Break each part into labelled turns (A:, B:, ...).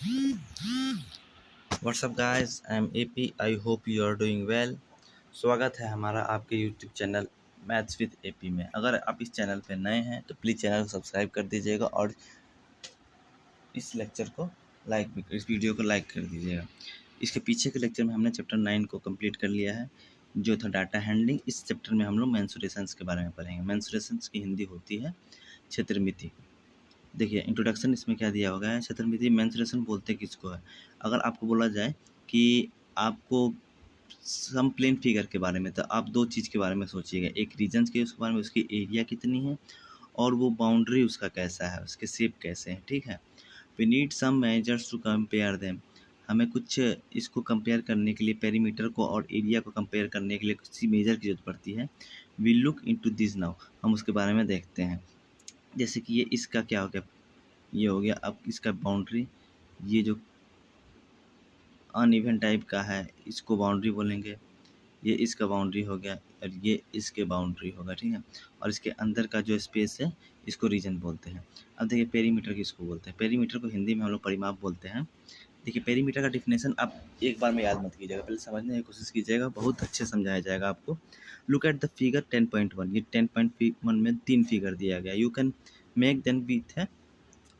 A: WhatsApp guys, I am AP. I hope you are doing well. स्वागत है हमारा आपके YouTube channel maths with AP में। अगर आप इस चैनल पे नए हैं तो प्लीज़ चैनल को सब्सक्राइब कर दीजिएगा और इस लेक्चर को इस वीडियो को लाइक कर दीजिएगा। इसके पीछे के लेक्चर में हमने चैप्टर 9 को कंप्लीट कर लिया है, जो था डाटा हैंडलिंग। इस चैप्टर में हम लोग मेंसुरेशंस के बारे में पढ़ेंगे। मेंसुरेशंस की हिंदी होती है क्षेत्रमिति। देखिए इंट्रोडक्शन इसमें क्या दिया होगा है, क्षेत्रमिति मेंसुरेशन बोलते किसको है। अगर आपको बोला जाए कि आपको सम प्लेन फिगर के बारे में, तो आप दो चीज़ के बारे में सोचिएगा। एक रीजन्स के उसके बारे में, उसकी एरिया कितनी है और वो बाउंड्री उसका कैसा है, उसके शेप कैसे हैं। ठीक है, we need some measures to compare them. हमें कुछ इसको कंपेयर करने के लिए, पेरीमीटर को और एरिया को कंपेयर करने के लिए किसी मेजर की जरूरत पड़ती है। We look into this now, हम उसके बारे में देखते हैं। जैसे कि ये इसका क्या हो गया, ये हो गया अब इसका बाउंड्री। ये जो अनइवन टाइप का है इसको बाउंड्री बोलेंगे। ये इसका बाउंड्री हो गया और ये इसके बाउंड्री होगा। ठीक है, और इसके अंदर का जो स्पेस है इसको रीजन बोलते हैं। अब देखिए पेरीमीटर किसको बोलते हैं। पेरीमीटर को हिंदी में हम लोग परिमाप बोलते हैं। देखिए पेरीमीटर का डिफिनेशन आप एक बार में याद मत कीजिएगा, पहले समझने की कोशिश कीजिएगा, बहुत अच्छे समझाया जाएगा आपको। Look at the figure 10.1। ये 10.1 में 3 फिगर दिया गया। You can make then with है,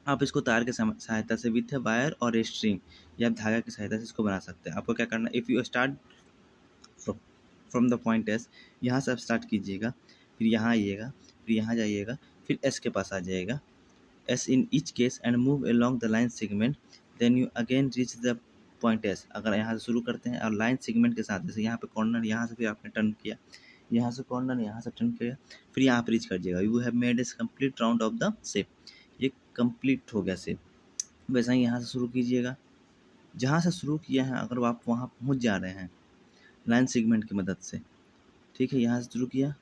A: आप इसको तार के सहायता से विथ वायर और स्ट्रिंग या धागा की सहायता से इसको बना सकते हैं। आपको क्या करना है, if you start from the point S, यहाँ से आप स्टार्ट कीजिएगा, फिर यहाँ आइएगा, फिर यहाँ जाइएगा, फिर एस के पास आ जाइएगा, S in each case and move along the line segment, then you again reach the point S. अगर यहाँ से शुरू करते हैं और लाइन सेगमेंट के साथ, जैसे यहाँ पे कॉर्नर, यहाँ से फिर आपने टर्न किया, यहाँ से कॉर्नर, यहाँ से टर्न किया, फिर यहाँ पर रीच कर जाएगा। You have made S complete round of the shape. ये कंप्लीट हो गया शेप। वैसा ही यहाँ से शुरू कीजिएगा, जहाँ से शुरू किया है अगर आप वहाँ पहुँच जा रहे हैं लाइन सेगमेंट की मदद से। ठीक है, यहाँ से शुरू किया,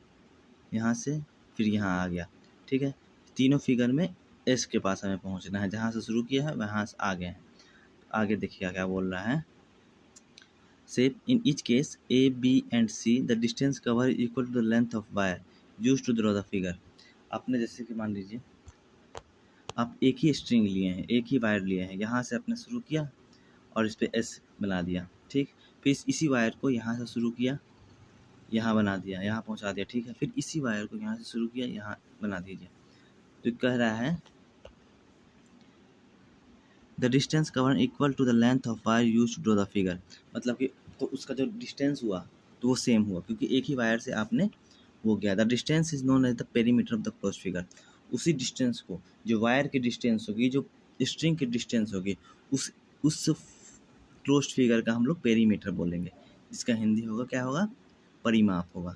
A: यहाँ से फिर यहाँ आ गया। ठीक है, तीनों फिगर में एस के पास हमें पहुँचना है। जहाँ से शुरू किया है वहाँ से आगे हैं। आगे देखिए क्या बोल रहा है, shape in each case A B and C the distance cover equal to the length of wire use to draw the figure. आपने जैसे कि मान लीजिए आप एक ही स्ट्रिंग लिए हैं, एक ही वायर लिए हैं, यहाँ से आपने शुरू किया और इस पर एस बना दिया। ठीक, फिर इसी वायर को यहाँ से शुरू किया, यहाँ बना दिया, यहाँ पहुँचा दिया। ठीक है, फिर इसी वायर को यहाँ से शुरू किया, यहाँ बना दीजिए। तो कह रहा है the distance cover equal to the length of wire use to draw the figure. मतलब कि तो उसका जो डिस्टेंस हुआ तो वो सेम हुआ, क्योंकि एक ही वायर से आपने वो गया। The distance is known as the perimeter of the close figure. उसी डिस्टेंस को, जो वायर की डिस्टेंस होगी, जो स्ट्रिंग की डिस्टेंस होगी, उस क्लोज फिगर का हम लोग पेरीमीटर बोलेंगे। इसका हिंदी होगा, क्या होगा, परिमाप होगा।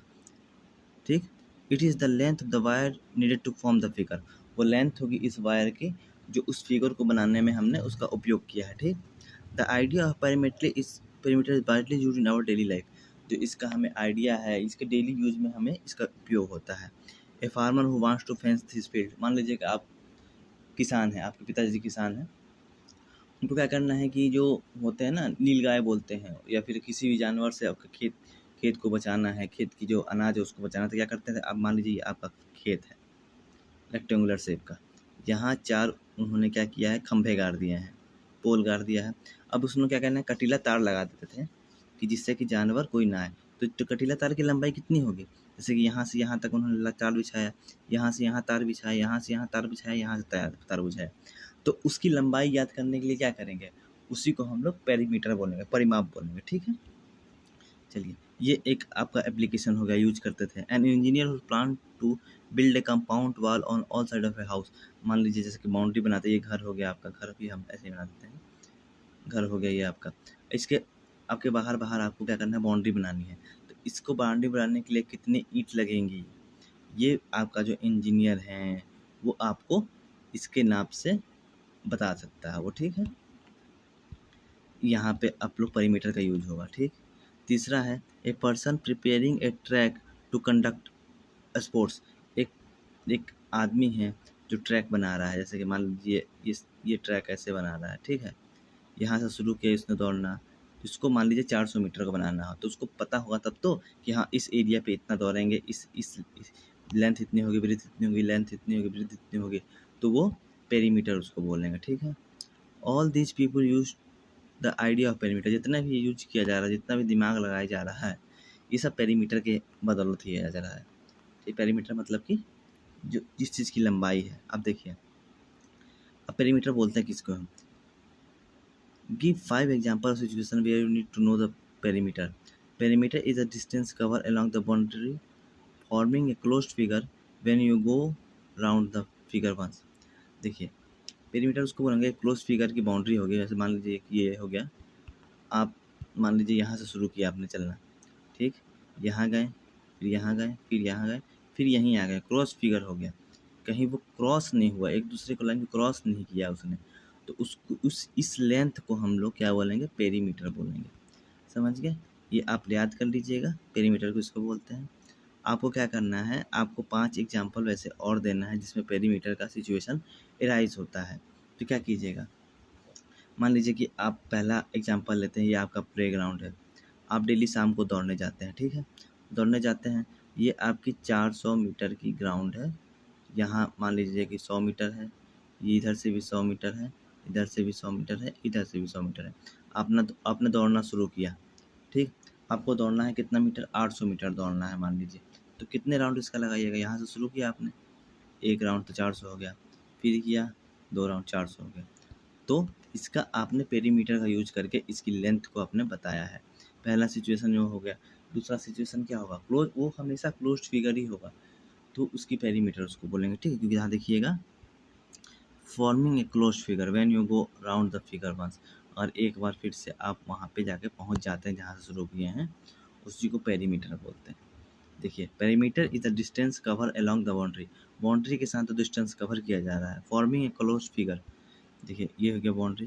A: ठीक, it is the length of the wire needed to form the figure. वो लेंथ होगी इस वायर की जो उस फिगर को बनाने में हमने उसका उपयोग किया है। ठीक, the idea of perimeter is widely used in our daily life. जो इसका हमें आइडिया है, इसके डेली यूज में हमें इसका उपयोग होता है। A farmer who wants to fence his field. मान लीजिए कि आप किसान हैं, आपके पिताजी किसान हैं, उनको क्या करना है कि जो होते हैं ना, नीलगाय बोलते हैं, या फिर किसी भी जानवर से आपका खेत को बचाना है, खेत की जो अनाज है उसको बचाना, तो क्या करते हैं, आप मान लीजिए आपका खेत है रेक्टेंगुलर शेप का, यहाँ 4 उन्होंने क्या किया है, खंभे गाड़ दिए हैं, पोल गाड़ दिया है। अब उसमें क्या करना है, कटीला तार लगा देते थे कि जिससे कि जानवर कोई ना आए। तो कटीला तार की लंबाई कितनी होगी, जैसे कि यहाँ से यहाँ तक उन्होंने तार बिछाया, यहाँ से यहाँ तार बिछाया, यहाँ से यहाँ तार बिछाया, यहाँ से तार बिछाया, तो उसकी लंबाई याद करने के लिए क्या करेंगे, उसी को हम लोग पेरीमीटर बोलेंगे, परिमाप बोलेंगे। ठीक है, चलिए ये एक आपका एप्लीकेशन हो गया, यूज करते थे। An engineer plan to build a compound wall on all side of a house. मान लीजिए जैसे कि बाउंड्री बनाते हैं, ये घर हो गया आपका, घर भी हम ऐसे ही बना देते हैं, घर हो गया ये आपका। इसके आपके बाहर आपको क्या करना है, बाउंड्री बनानी है। तो इसको बाउंड्री बनाने के लिए कितनी ईंट लगेंगी, ये आपका जो इंजीनियर हैं वो आपको इसके नाप से बता सकता है वो। ठीक है, यहाँ पे आप लोग परिमीटर का यूज होगा। ठीक, तीसरा है a person preparing a track to conduct sports. एक आदमी है जो ट्रैक बना रहा है, जैसे कि मान लीजिए ये ट्रैक ऐसे बना रहा है। ठीक है, यहाँ से शुरू किया इसने दौड़ना, इसको मान लीजिए 400 मीटर का बनाना हो, तो उसको पता होगा तब तो कि हाँ इस एरिया पे इतना दौड़ेंगे, इस लेंथ इतनी होगी, ब्रीथ इतनी होगी, लेंथ इतनी होगी, ब्रीथ इतनी होगी, तो वो पेरीमीटर उसको बोलेंगे। ठीक है, all these people use the idea of perimeter, जितना भी यूज किया जा रहा है, जितना भी दिमाग लगाया जा रहा है, ये सब पेरीमीटर के बदौलत ही किया जा रहा है। ठीक, पेरीमीटर मतलब कि जो जिस चीज़ की लंबाई है। अब देखिए, अब पेरीमीटर बोलते हैं किसको हम। Give 5 example of situation where you need to know the perimeter. Perimeter is a distance cover along the boundary forming a closed figure when you go round the figure once. देखिए, perimeter उसको बोलेंगे close figure की boundary होगी। जैसे मान लीजिए कि ये हो गया, आप मान लीजिए यहाँ से शुरू किया आपने चलना, ठीक, यहाँ गए, फिर यहाँ गए, फिर यहाँ गए, फिर यहीं आ गए, क्रॉस फिगर हो गया। कहीं वो क्रॉस नहीं हुआ, एक दूसरे को लाइन क्रॉस नहीं किया उसने, तो उसको उस इस लेंथ को हम लोग क्या बोलेंगे, पेरीमीटर बोलेंगे। समझ गए? ये आप याद कर लीजिएगा, पेरीमीटर को इसको बोलते हैं। आपको क्या करना है, आपको 5 एग्जाम्पल वैसे और देना है जिसमें पेरीमीटर का सिचुएशन एराइज होता है। तो क्या कीजिएगा, मान लीजिए कि आप पहला एग्जाम्पल लेते हैं, ये आपका प्लेग्राउंड है। आप डेली शाम को दौड़ने जाते हैं, ठीक है, दौड़ने जाते हैं। ये आपकी 400 मीटर की ग्राउंड है। यहाँ मान लीजिए कि 100 मीटर है, ये इधर से भी 100 मीटर है, इधर से भी 100 मीटर है, इधर से भी 100 मीटर है। आपने दौड़ना शुरू किया, ठीक, आपको दौड़ना है कितना मीटर, 800 मीटर दौड़ना है मान लीजिए। तो कितने राउंड इसका लगाइएगा, यहाँ से शुरू किया आपने, एक राउंड तो 400 हो गया, फिर किया 2 राउंड 400 हो गया। तो इसका आपने पेरीमीटर का यूज करके इसकी लेंथ को आपने बताया है। पहला सिचुएशन जो हो गया। दूसरा सिचुएशन क्या होगा, क्लोज, वो हमेशा क्लोज्ड फिगर ही होगा, तो उसकी पेरीमीटर उसको बोलेंगे, ठीक है। क्योंकि यहाँ देखिएगा, forming a closed figure when you go round the figure once, और एक बार फिर से आप वहाँ पे जाके पहुँच जाते हैं जहाँ से शुरू किए हैं, उसी को पेरीमीटर बोलते हैं। देखिए, perimeter is the distance cover along the boundary, boundary के साथ डिस्टेंस कवर किया जा रहा है। फॉर्मिंग ए क्लोज्ड फिगर, देखिए ये हो गया boundary,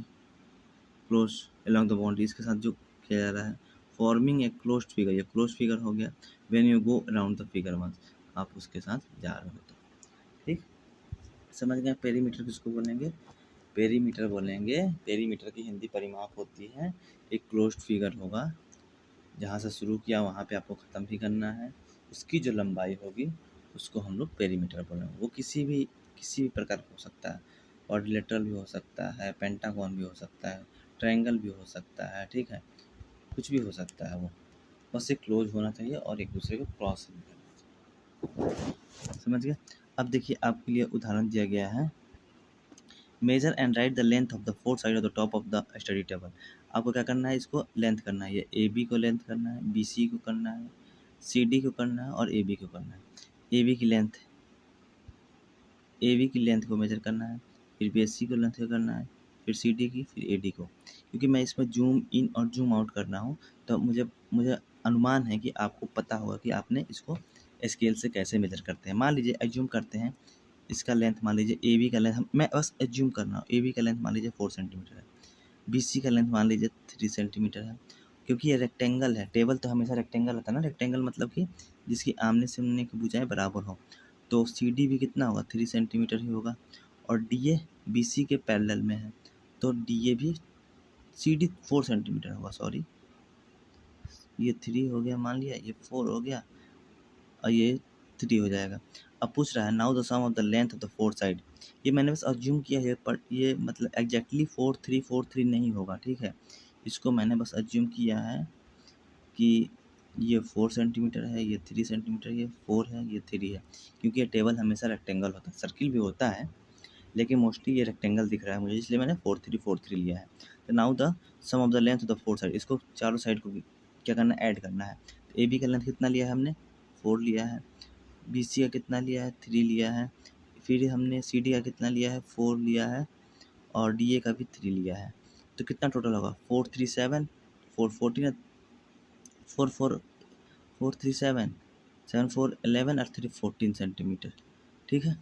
A: close along the boundary, इसके साथ जो किया जा रहा है, फॉर्मिंग ए क्लोज्ड फिगर, ये क्लोज फिगर हो गया। When you go around the figure once, आप उसके साथ जा रहे हो तो, ठीक, समझ गए। पेरीमीटर किसको बोलेंगे, पेरीमीटर बोलेंगे, पेरीमीटर की हिंदी परिमाप होती है, एक क्लोज्ड फिगर होगा, जहाँ से शुरू किया वहाँ पे आपको ख़त्म भी करना है, उसकी जो लंबाई होगी उसको हम लोग पेरीमीटर बोलेंगे। वो किसी भी प्रकार का हो सकता है, क्वाड्रिलेटरल भी हो सकता है, पेंटागन भी हो सकता है, ट्रायंगल भी हो सकता है, ठीक है, कुछ भी हो सकता है। वो बस एक क्लोज होना चाहिए और एक दूसरे को क्रॉस नहीं करना चाहिए। समझ गए? अब देखिए, आपके लिए उदाहरण दिया गया है, measure and write the length of the fourth side of the top of the study table. आपको क्या करना है, इसको लेंथ करना है, ये ए बी को लेंथ करना है, बी सी को करना है, सी डी को करना है और ए बी को करना है। ए बी की लेंथ, ए बी की लेंथ को मेजर करना है, फिर बी एस सी को लेंथ को करना है, फिर सी डी की, फिर ए डी को। क्योंकि मैं इसमें जूम इन और जूम आउट करना हूँ, तो मुझे मुझे अनुमान है कि आपको पता होगा कि आपने इसको स्केल से कैसे मेजर करते हैं। मान लीजिए एज्यूम करते हैं, इसका लेंथ मान लीजिए ए बी का लेंथ, मैं बस एज्यूम कर रहा हूँ, ए बी का लेंथ मान लीजिए 4 सेंटीमीटर है, बी सी का लेंथ मान लीजिए 3 सेंटीमीटर है। क्योंकि ये रेक्टेंगल है, टेबल तो हमेशा रेक्टेंगल होता है ना, रेक्टेंगल मतलब कि जिसकी आमने सामने की भुजाएं बराबर हो। तो सी डी भी कितना होगा, 3 सेंटीमीटर ही होगा। और डी ए बी सी के पैरेलल में है, तो डी ए भी, सी डी 4 सेंटीमीटर होगा, सॉरी, ये 3 हो गया मान लिया, ये 4 हो गया और ये 3 हो जाएगा। अब पूछ रहा है now the sum of the length of the fourth side. ये मैंने बस अज्यूम किया है, पर ये मतलब एग्जैक्टली 4 3 नहीं होगा, ठीक है। इसको मैंने बस अज्यूम किया है कि ये 4 सेंटीमीटर है, ये 3 सेंटीमीटर, ये 4 है, ये 3 है। क्योंकि ये टेबल हमेशा रेक्टेंगल होता है, सर्किल भी होता है लेकिन मोस्टली ये रेक्टेंगल दिख रहा है मुझे, इसलिए मैंने 4 3 लिया है। तो now the sum of the length of the fourth side, इसको चारों साइड को क्या करना है, ऐड करना है। तो ए बी का लेंथ कितना लिया है हमने, 4 लिया है, बी सी का कितना लिया है, 3 लिया है, फिर हमने सी डी का कितना लिया है, 4 लिया है, और डी ए का भी 3 लिया है। तो कितना टोटल होगा, 4 3 7, 4 14, 4 4 4 3 7, 7 4 11 और 3 14 सेंटीमीटर, ठीक है।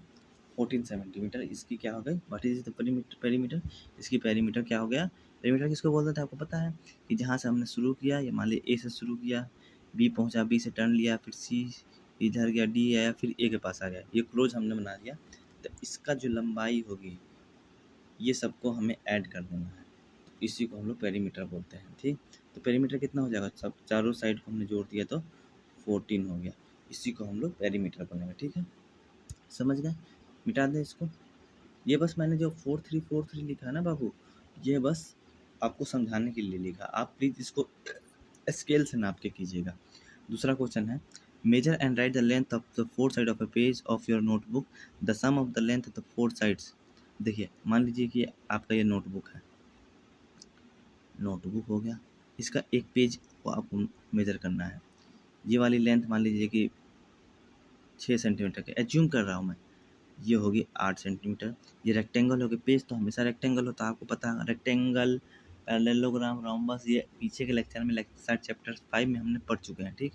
A: 14 सेंटीमीटर इसकी क्या हो गई, व्हाट इज द पेरीमीटर, इसकी पेरीमीटर क्या हो गया। पेरीमीटर किसको बोलते थे आपको पता है, कि जहाँ से हमने शुरू किया, ये मान लीजिए ए से शुरू किया, बी पहुँचा, बी से टर्न लिया, फिर सी इधर गया, डी आया, फिर ए के पास आ गया, ये क्लोज हमने बना दिया। तो इसका जो लंबाई होगी, ये सबको हमें ऐड कर देना है, तो इसी को हम लोग पेरीमीटर बोलते हैं, ठीक। तो पेरीमीटर कितना हो जाएगा, सब चारों साइड को हमने जोड़ दिया तो 14 हो गया, इसी को हम लोग पेरीमीटर बोलेंगे, ठीक है। समझ गए, मिटा दें इसको। ये बस मैंने जो 4 3 लिखा है ना बाबू, ये बस आपको समझाने के लिए लिखा, आप प्लीज़ इसको स्केल से नाप के कीजिएगा। दूसरा क्वेश्चन है, measure and write the length of the four side of a page of your notebook, the sum of the length of the four sides. देखिए मान लीजिए कि आपका ये नोटबुक है, नोटबुक हो गया, इसका एक पेज को आपको मेजर करना है। ये वाली लेंथ मान लीजिए कि 6 सेंटीमीटर की एज्यूम कर रहा हूँ मैं, ये होगी 8 सेंटीमीटर। ये रेक्टेंगल हो गया, पेज तो हमेशा रेक्टेंगल होता है, आपको पता है रेक्टेंगल, पैरेललोग्राम, रोम्बस, ये पीछे के लेक्चर में शायद चैप्टर 5 में हमने पढ़ चुके हैं। ठीक,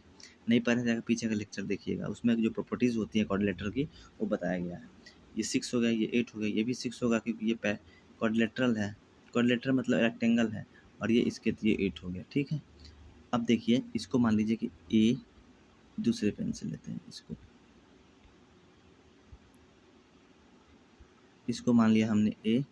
A: नहीं पढ़े जाएगा पीछे का लेक्चर देखिएगा, उसमें जो प्रॉपर्टीज़ होती है क्वाड्रिलेटरल की वो बताया गया है। ये 6 हो गया, ये 8 हो गया, ये भी 6 होगा क्योंकि ये क्वाड्रिलेटरल है, क्वाड्रिलेटरल मतलब रेक्टेंगल है, और ये इसके ये 8 हो गया। ठीक है, अब देखिए इसको मान लीजिए कि ए, दूसरे पेन से लेते हैं इसको मान लिया हमने ए,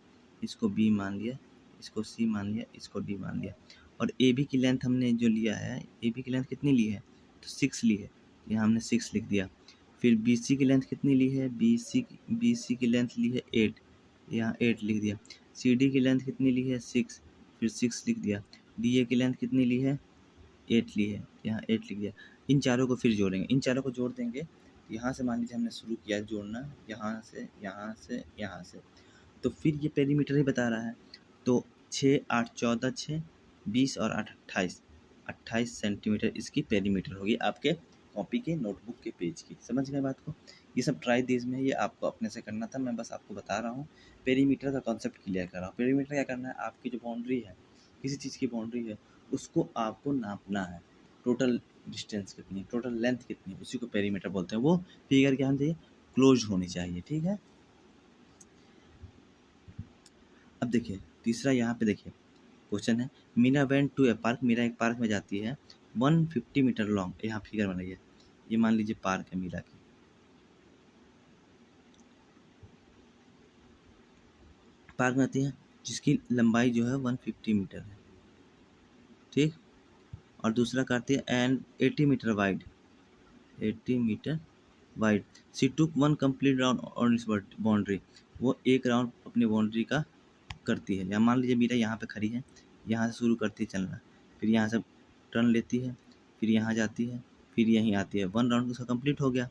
A: इसको बी मान लिया, इसको सी मान लिया, इसको डी मान लिया, और ए बी की लेंथ हमने जो लिया है, ए बी की लेंथ कितनी ली है, तो 6 ली है, यहाँ हमने 6 लिख दिया। फिर बी सी की लेंथ कितनी ली है, बी सी की लेंथ ली है 8, यहाँ 8 लिख दिया। सी डी की लेंथ कितनी ली है, 6, फिर 6 लिख दिया। डी ए की लेंथ कितनी ली है, 8 ली है, यहाँ 8 लिख दिया। इन चारों को फिर जोड़ेंगे, इन चारों को जोड़ देंगे, यहाँ से मान लीजिए हमने शुरू किया जोड़ना, यहाँ से यहाँ से यहाँ से, तो फिर ये पेरीमीटर ही बता रहा है। तो 6 8 14 6 20 और 8 28 सेंटीमीटर इसकी पेरीमीटर होगी आपके कॉपी के नोटबुक के पेज की। समझ गए बात को? ये सब ट्राई दीज में, ये आपको अपने से करना था, मैं बस आपको बता रहा हूँ, पेरीमीटर का कॉन्सेप्ट क्लियर कर रहा हूँ। पेरीमीटर क्या करना है, आपकी जो बाउंड्री है, किसी चीज़ की बाउंड्री है, उसको आपको नापना है। टोटल डिस्टेंस कितनी, टोटल लेंथ कितनी, उसी को पेरीमीटर बोलते हैं। वो फिगर क्या होनी चाहिए, क्लोज होनी चाहिए। ठीक है, अब देखिए तीसरा यहाँ पे देखिए क्वेश्चन है, Meena went to a park, Meera एक पार्क में जाती है, 150 मीटर लॉन्ग, यहाँ फिगर बनाइए, ये मान लीजिए पार्क है मीरा की, पार्क में आती है जिसकी लंबाई जो है 150 मीटर है। ठीक, और दूसरा करती है and 80 metre wide, 80 metre wide, she took 1 complete round on इस बाउंड्री, वो एक राउंड अपनी बाउंड्री का करती है। या मान लीजिए मीरा यहाँ पे खड़ी है, यहाँ से शुरू करती है चलना, फिर यहाँ से टर्न लेती है, फिर यहाँ जाती है, फिर यहीं आती है, 1 राउंड उसका कंप्लीट हो गया।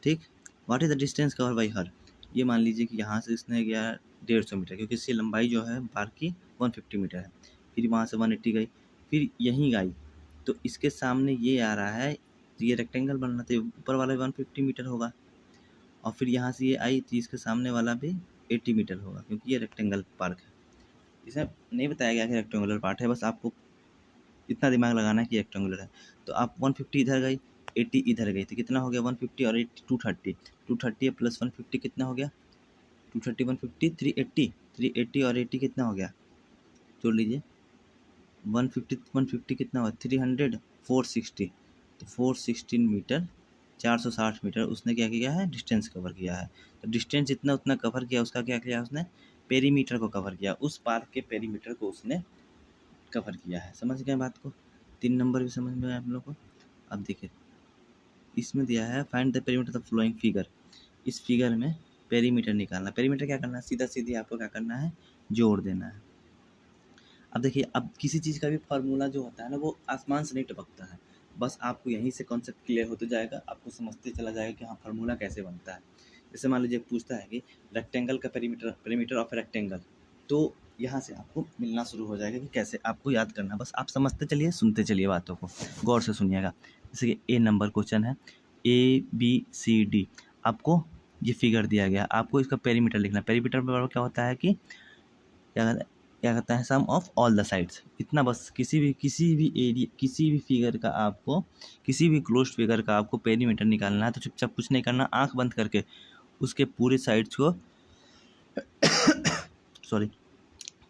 A: ठीक, what is the distance cover by her, ये मान लीजिए कि यहाँ से इसने गया 150 मीटर, क्योंकि इसकी लंबाई जो है पार्क की 150 मीटर है, फिर वहाँ से 180 गई, फिर यहीं आई, तो इसके सामने ये आ रहा है, तो ये रेक्टेंगल बन रहा था, ऊपर वाला 150 मीटर होगा, और फिर यहाँ से ये आई तो इसके सामने वाला भी 80 मीटर होगा, क्योंकि ये रेक्टेंगल पार्क है। इसमें नहीं बताया गया कि रेक्टेंगुलर पार्ट है, बस आपको इतना दिमाग लगाना है कि रेक्टेंगुलर है। तो आप 150 इधर गई, 80 इधर गई, तो कितना हो गया 150 और 80 230, 230 प्लस 150 कितना हो गया, 230 150 380, 380 और 80 कितना हो गया, जोड़ लीजिए, 150 कितना हुआ 300, 460, तो 416 मीटर, 460 मीटर उसने क्या किया है, डिस्टेंस कवर किया है। तो डिस्टेंस जितना उतना कवर किया, उसका क्या किया उसने, पेरीमीटर को कवर किया, उस पार्क के पेरीमीटर को उसने कवर किया है। समझ गए बात को? 3 नंबर भी समझ में आया आप लोग को? अब देखिए इसमें दिया है find the perimeter of flowing figure, इस फिगर में पेरीमीटर निकालना। पेरीमीटर क्या करना है, सीधा सीधी आपको क्या करना है, जोड़ देना है। अब देखिए, अब किसी चीज़ का भी फार्मूला जो होता है ना, वो आसमान से नहीं टपकता है, बस आपको यहीं से कॉन्सेप्ट क्लियर होते जाएगा, आपको समझते चला जाएगा कि हाँ फार्मूला कैसे बनता है। जैसे मान लीजिए पूछता है कि रेक्टेंगल का पेरीमीटर ऑफ रेक्टेंगल, तो यहाँ से आपको मिलना शुरू हो जाएगा कि कैसे आपको याद करना, बस आप समझते चलिए, सुनते चलिए, बातों को गौर से सुनिएगा। जैसे कि ए नंबर क्वेश्चन है, ABCD, आपको ये फिगर दिया गया, आपको इसका पेरीमीटर लिखना। पेरीमीटर बराबर क्या होता है कि क्या कहता है, सम ऑफ ऑल द साइड्स, इतना बस। किसी भी एरिया, किसी भी फिगर का आपको, किसी भी क्लोज्ड फिगर का आपको पेरीमीटर निकालना है, तो चुपचाप कुछ नहीं करना, आंख बंद करके उसके पूरे साइड्स को सॉरी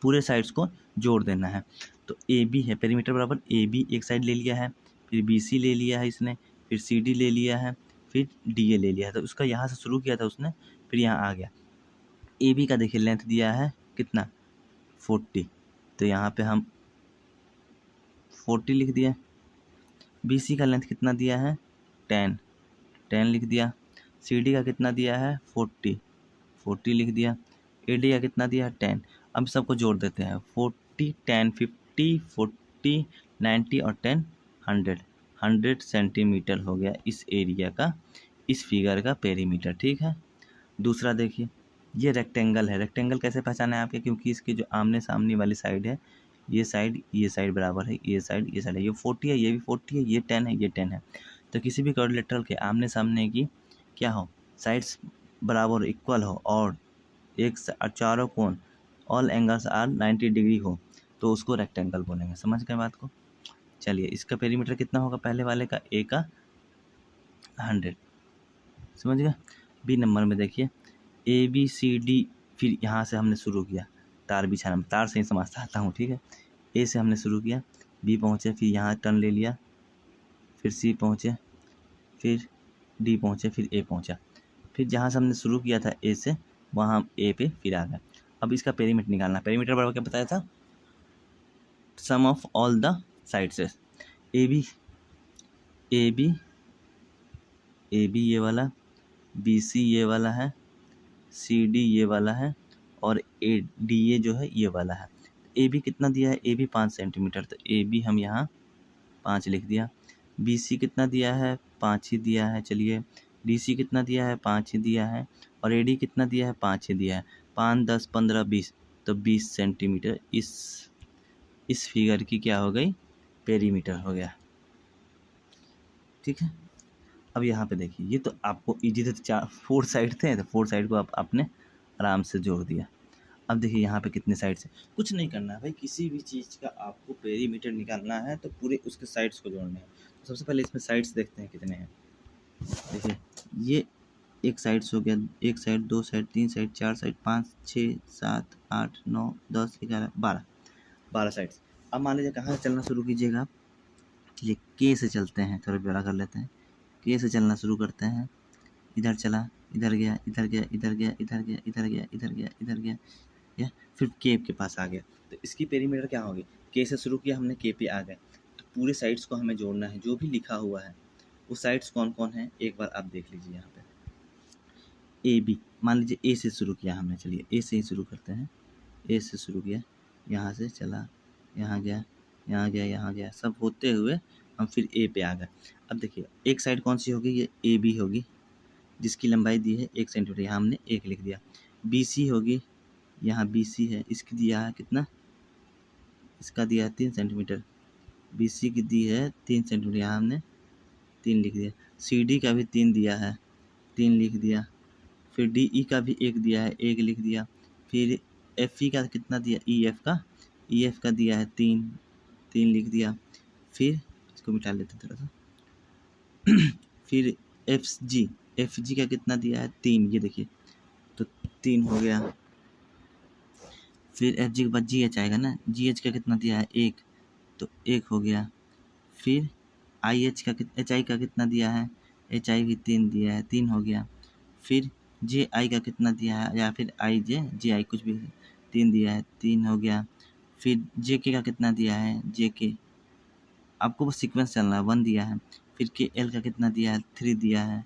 A: पूरे साइड्स को जोड़ देना है। तो AB है, पेरीमीटर बराबर AB एक साइड ले लिया है, फिर BC ले लिया है इसने, फिर CD ले लिया है, फिर DA ले लिया है, तो उसका यहाँ से शुरू किया था उसने, फिर यहाँ आ गया। AB का देखिए लेंथ दिया है कितना, 40, तो यहाँ पे हम 40 लिख दिया। BC का लेंथ कितना दिया है, 10 लिख दिया। CD का कितना दिया है, 40 लिख दिया। AD का कितना दिया है, 10। अब सबको जोड़ देते हैं 40 10 50 40 90 और 10 100 100 सेंटीमीटर हो गया इस एरिया का, इस फिगर का पेरीमीटर। ठीक है। दूसरा देखिए, ये रेक्टेंगल है। रेक्टेंगल कैसे पहचाना है आपके, क्योंकि इसके जो आमने सामने वाली साइड है, ये साइड बराबर है, ये साइड है, ये 40 है, ये भी 40 है, ये 10 है, ये 10 है। तो किसी भी क्वाड्रिलेटरल के आमने सामने की क्या हो, साइड्स बराबर इक्वल हो और एक चारों कोण ऑल एंगल्स आर 90 डिग्री हो तो उसको रेक्टेंगल बोलेंगे। समझ गए बात को। चलिए, इसका पेरीमीटर कितना होगा, पहले वाले का ए का 100। समझ गए। बी नंबर में देखिए ABCD, फिर यहाँ से हमने शुरू किया तार बिछाना, तार से ही समझता आता हूँ। ठीक है। ए से हमने शुरू किया, बी पहुँचे, फिर यहाँ टर्न ले लिया, फिर सी पहुँचे, फिर डी पहुँचे, फिर ए पहुँचा, फिर जहाँ से हमने शुरू किया था ए से वहाँ हम ए पे फिर आ गए। अब इसका पेरीमीटर निकालना। पेरीमीटर बराबर क्या बताया था, sum of all the sides. A B ये वाला, BC ये वाला है, CD ये वाला है और DA जो है ये वाला है। AB कितना दिया है, AB 5 सेंटीमीटर, तो AB हम यहाँ 5 लिख दिया। BC कितना दिया है, 5 ही दिया है। चलिए, DC कितना दिया है, 5 ही दिया है, और AD कितना दिया है, 5 ही दिया है। 5 10 15 20, तो 20 सेंटीमीटर इस फिगर की क्या हो गई, पेरीमीटर हो गया। ठीक है। अब यहाँ पे देखिए, ये तो आपको इजी थे, 4 साइड थे, तो 4 साइड को आपने आराम से जोड़ दिया। अब देखिए यहाँ पे कितने साइड्स हैं, कुछ नहीं करना है भाई, किसी भी चीज़ का आपको पेरीमीटर निकालना है तो पूरे उसके साइड्स को जोड़ना है। तो सबसे पहले इसमें साइड्स देखते हैं कितने हैं। देखिए, ये एक साइड्स हो गया, एक side, 2 side, 3 side, 4 side, 5 6 7 8 9 10 11 12 sides. अब मान लीजिए कहाँ से चलना शुरू कीजिएगा आप, चलिए के से चलते हैं, थोड़ा बड़ा कर लेते हैं। के से चलना शुरू करते हैं, इधर चला, इधर गया, इधर गया, इधर गया, इधर गया, इधर गया, इधर गया, इधर गया, या फिर के के पास आ गया। तो इसकी पेरीमीटर क्या होगी, के से शुरू किया हमने, के पे आ गए, तो पूरे साइड्स को हमें जोड़ना है। जो भी लिखा हुआ है वो साइड्स कौन कौन है एक बार आप देख लीजिए। यहाँ पे ए बी, मान लीजिए ए से शुरू किया हमने, चलिए ए से ही शुरू करते हैं। ए से शुरू किया, यहाँ से चला, यहाँ गया, यहाँ गया, यहाँ गया, सब होते हुए हम फिर ए पे आ गए। अब देखिए, एक साइड कौन सी होगी, ये ए बी होगी, जिसकी लंबाई दी है 1 सेंटीमीटर, यहाँ हमने 1 लिख दिया। BC होगी, यहाँ BC है, इसकी दिया है कितना, इसका दिया है 3 सेंटीमीटर, BC की दी है 3 सेंटीमीटर, यहाँ हमने 3 लिख दिया। CD का भी 3 दिया है, 3 लिख दिया। फिर DE का भी 1 दिया है, 1 लिख दिया। फिर FE का कितना दिया, EF का दिया है 3, 3 लिख दिया। फिर इसको मिटा लेते थोड़ा सा। फिर FG का कितना दिया है, 3, ये देखिए, तो 3 हो गया। फिर FG के बाद GH आएगा ना, GH का कितना दिया है, 1, तो 1 हो गया। फिर HI का कितना दिया है, HI भी 3 दिया है, 3 हो गया। फिर JI का कितना दिया है, या फिर JI कुछ भी, 3 दिया है, 3 हो गया। फिर JK का कितना दिया है, JK आपको बस सीक्वेंस चलना है, 1 दिया है। फिर KL का कितना दिया है, 3 दिया है।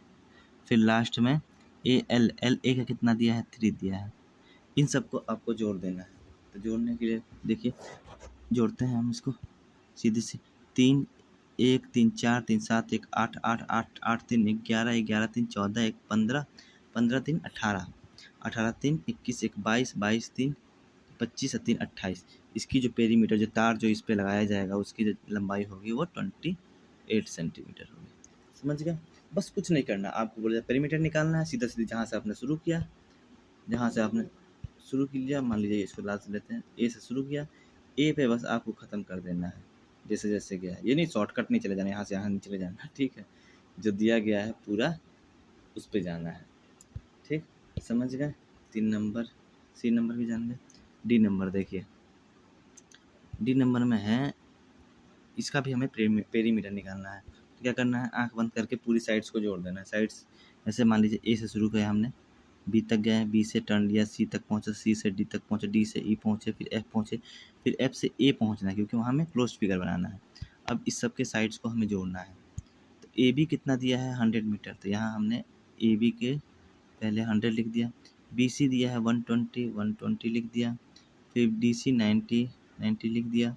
A: फिर लास्ट में LA का कितना दिया है, 3 दिया है। इन सबको आपको जोड़ देना है। तो जोड़ने के लिए देखिए, जोड़ते हैं हम इसको सीधे से। 3 1 3 4 3 7 1 8 8 8 8 3 11 11 3 14 1 15 15 3 18 18 3 21 1 22 22 3 25 3 28। इसकी जो पेरीमीटर, जो तार जो इस पे लगाया जाएगा, उसकी जो लंबाई होगी वो 28 सेंटीमीटर होगी। समझ गए। बस कुछ नहीं करना, आपको बोला पेरीमीटर निकालना है, सीधा सीधा जहाँ से आपने शुरू किया, जहाँ से आपने शुरू किया, मान लीजिए इसको लास्ट लेते हैं, ए से शुरू किया, ए पे बस आपको ख़त्म कर देना है जैसे जैसे गया है। ये नहीं शॉर्टकट नहीं चले जाना, यहाँ से यहाँ नहीं चले जाना, ठीक है। जो दिया गया है पूरा उस पे जाना है। ठीक, समझ गए। 3 नंबर, सी नंबर भी जान गए। डी नंबर देखिए, डी नंबर में है, इसका भी हमें पेरीमीटर निकालना है। तो क्या करना है, आंख बंद करके पूरी साइड्स को जोड़ देना है। साइड्स ऐसे मान लीजिए ए से शुरू किया हमने, बी तक गए, बी से टर्न लिया, सी तक पहुंचा, सी से डी तक पहुंचे, डी से ई पहुंचे, फिर एफ पहुंचे, फिर एफ से ए पहुंचना है, क्योंकि वहाँ हमें क्लोज फिगर बनाना है। अब इस सब के साइड्स को हमें जोड़ना है। तो ए बी कितना दिया है, 100 मीटर, तो यहाँ हमने ए बी के पहले 100 लिख दिया। बी सी दिया है 120 लिख दिया। फिर डी सी 90 लिख दिया,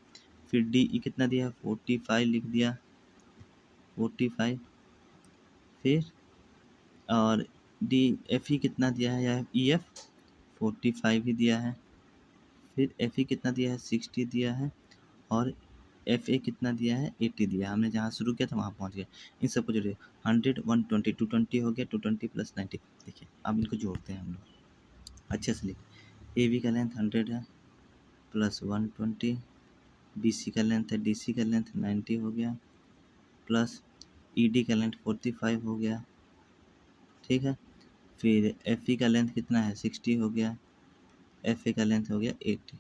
A: फिर डी ई कितना दिया है 45 लिख दिया 45, फिर और डी एफ ई कितना दिया है या ई एफ 45 ही दिया है, फिर एफ ई कितना दिया है 60 दिया है, और एफ ए कितना दिया है 80 दिया है। हमने जहाँ शुरू किया था वहाँ पहुँच गए। इन सबको जोड़िए 100 120 220 हो गया 220 प्लस 90। देखिए अब इनको जोड़ते हैं हम लोग अच्छे से। लिख ए बी का लेंथ 100 है प्लस 120, बी सी का लेंथ है, डी सी का लेंथ 90 हो गया प्लस ई डी का लेंथ 45 हो गया, ठीक है। फिर एफ ई का लेंथ कितना है 60 हो गया, एफ ए का लेंथ हो गया 80,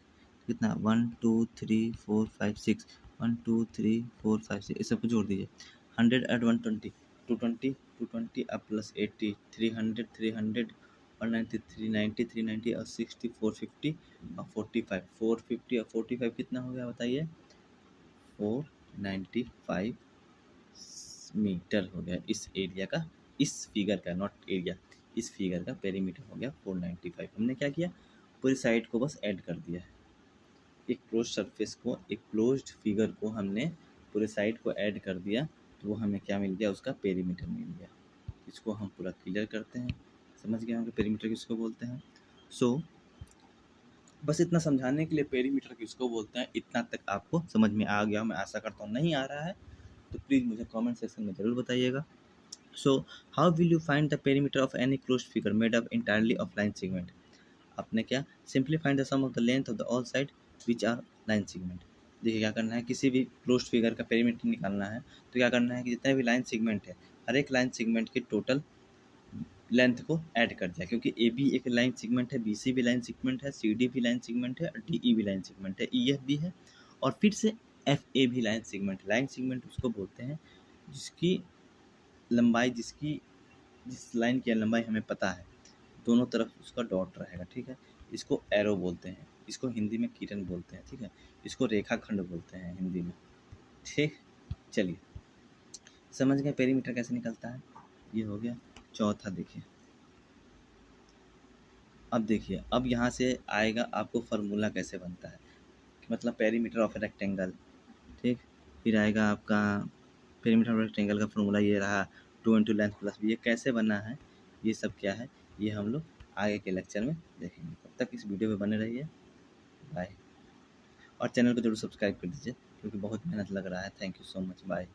A: कितना 1 2 3 4 5 6 1 2 3 4 5 6 इस सबको जोड़ दीजिए। 100 एट 120 220 220 अब प्लस 80 300 300 190 390 390 और 60 450 और 45 450 और 45 कितना हो गया बताइए 495 मीटर हो गया इस एरिया का, इस फिगर का, नॉट एरिया, इस फिगर का पेरीमीटर हो गया 495। हमने क्या किया पूरी साइड को बस ऐड कर दिया है, एक क्लोज सरफेस को, एक क्लोज्ड फिगर को हमने पूरे साइड को ऐड कर दिया तो वो हमें क्या मिल गया उसका पेरीमीटर मिल गया। इसको हम पूरा क्लियर करते हैं, समझ गए होंगे पेरीमीटर किसको बोलते हैं। सो बस इतना समझाने के लिए पेरीमीटर किसको बोलते हैं इतना तक आपको समझ में आ गया, मैं आशा करता हूँ। नहीं आ रहा है तो प्लीज़ मुझे कमेंट सेक्शन में ज़रूर बताइएगा। So how will you find the perimeter of any closed figure made up entirely of line segment. आपने क्या simply find the sum of the length of the all side which are line segment. देखिए क्या करना है, किसी भी closed figure का perimeter निकालना है तो क्या करना है कि जितने भी लाइन सेगमेंट है हर एक लाइन सेगमेंट के टोटल लेंथ को ऐड कर दिया, क्योंकि ए बी एक लाइन सेगमेंट है, बी सी भी लाइन सेगमेंट है, सी डी भी लाइन सेगमेंट है और डी ई भी लाइन सेगमेंट है, ई एफ भी है और फिर से एफ ए भी लाइन सेगमेंट। लाइन सेगमेंट उसको बोलते हैं जिसकी लंबाई, जिस लाइन की लंबाई हमें पता है दोनों तरफ उसका डॉट रहेगा, ठीक है। इसको एरो बोलते हैं, इसको हिंदी में किरण बोलते हैं, ठीक है। इसको रेखाखंड बोलते हैं हिंदी में, ठीक। चलिए समझ गए पेरीमीटर कैसे निकलता है, ये हो गया। चौथा देखिए, अब देखिए अब यहाँ से आएगा आपको फार्मूला कैसे बनता है, मतलब पेरीमीटर ऑफ ए रेक्टेंगल, ठीक। फिर आएगा आपका पेरीमीटर ऑफ रेक्टेंगल का फार्मूला ये रहा 2 इंटू लेंथ प्लस बी, ये कैसे बना है ये सब क्या है ये हम लोग आगे के लेक्चर में देखेंगे। तब तक इस वीडियो में बने रहिए, बाय। और चैनल को जरूर सब्सक्राइब कर दीजिए क्योंकि बहुत मेहनत लग रहा है। Thank you so much, bye.